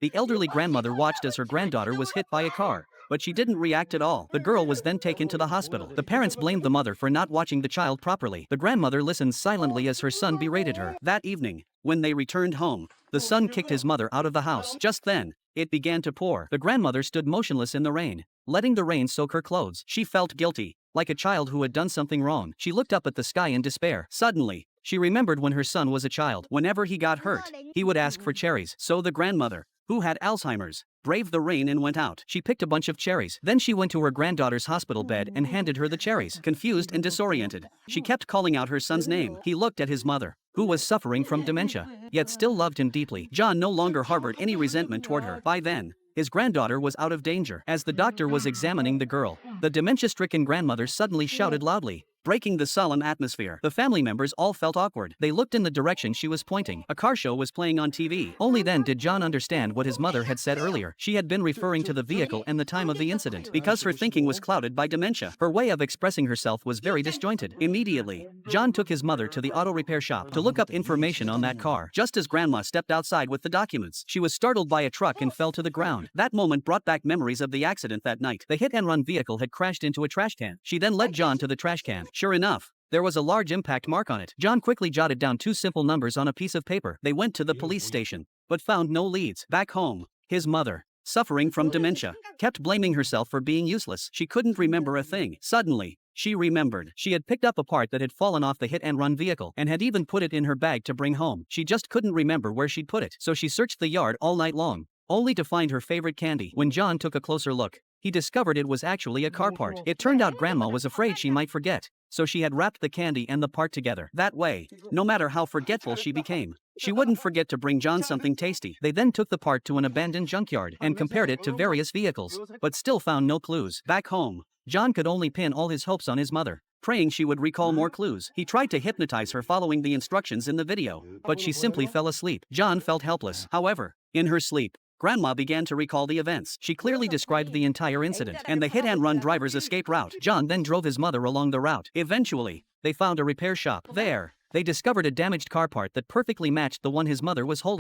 The elderly grandmother watched as her granddaughter was hit by a car, but she didn't react at all. The girl was then taken to the hospital. The parents blamed the mother for not watching the child properly. The grandmother listened silently as her son berated her. That evening, when they returned home, the son kicked his mother out of the house. Just then, it began to pour. The grandmother stood motionless in the rain, letting the rain soak her clothes. She felt guilty, like a child who had done something wrong. She looked up at the sky in despair. Suddenly, she remembered when her son was a child. Whenever he got hurt, he would ask for cherries. So the grandmother, who had Alzheimer's, braved the rain and went out. She picked a bunch of cherries. Then she went to her granddaughter's hospital bed and handed her the cherries. Confused and disoriented, she kept calling out her son's name. He looked at his mother, who was suffering from dementia, yet still loved him deeply. John no longer harbored any resentment toward her. By then, his granddaughter was out of danger. As the doctor was examining the girl, the dementia-stricken grandmother suddenly shouted loudly, breaking the solemn atmosphere. The family members all felt awkward. They looked in the direction she was pointing. A car show was playing on TV. Only then did John understand what his mother had said earlier. She had been referring to the vehicle and the time of the incident. Because her thinking was clouded by dementia, her way of expressing herself was very disjointed. Immediately, John took his mother to the auto repair shop to look up information on that car. Just as Grandma stepped outside with the documents, she was startled by a truck and fell to the ground. That moment brought back memories of the accident that night. The hit-and-run vehicle had crashed into a trash can. She then led John to the trash can. Sure enough, there was a large impact mark on it. John quickly jotted down 2 simple numbers on a piece of paper. They went to the police station, but found no leads. Back home, his mother, suffering from dementia, kept blaming herself for being useless. She couldn't remember a thing. Suddenly, she remembered. She had picked up a part that had fallen off the hit-and-run vehicle and had even put it in her bag to bring home. She just couldn't remember where she'd put it, so she searched the yard all night long, only to find her favorite candy. When John took a closer look, he discovered it was actually a car part. It turned out Grandma was afraid she might forget, so she had wrapped the candy and the part together. That way, no matter how forgetful she became, she wouldn't forget to bring John something tasty. They then took the part to an abandoned junkyard and compared it to various vehicles, but still found no clues. Back home, John could only pin all his hopes on his mother, praying she would recall more clues. He tried to hypnotize her following the instructions in the video, but she simply fell asleep. John felt helpless. However, in her sleep, Grandma began to recall the events. She clearly described the entire incident and the hit-and-run driver's escape route. John then drove his mother along the route. Eventually, they found a repair shop. There, they discovered a damaged car part that perfectly matched the one his mother was holding.